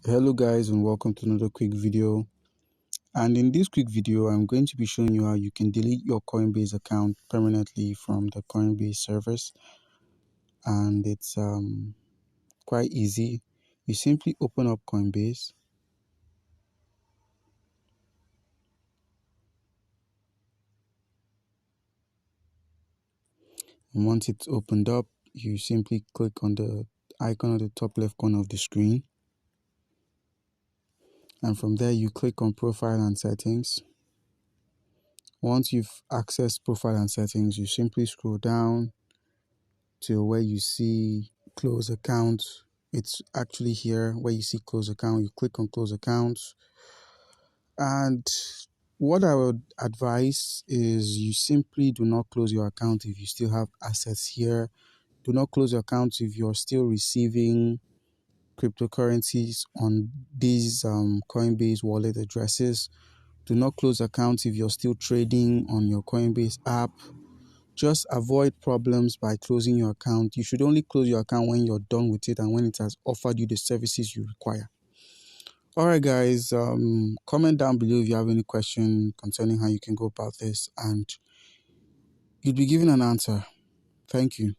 Hello guys, and welcome to another quick video. And in this quick video I'm going to be showing you how you can delete your Coinbase account permanently from the Coinbase servers. And it's quite easy. You simply open up Coinbase, and once it's opened up you simply click on the icon at the top left corner of the screen, and from there you click on profile and settings. Once you've accessed profile and settings, you simply scroll down to where you see close account. It's actually here where you see close account. You click on close accounts, and what I would advise is you simply do not close your account if you still have assets here. Do not close your account if you're still receiving cryptocurrencies on these Coinbase wallet addresses. Do not close accounts if you're still trading on your Coinbase app. Just avoid problems by closing your account. You should only close your account when you're done with it and when it has offered you the services you require. Alright guys, comment down below if you have any question concerning how you can go about this, and you'll be given an answer. Thank you.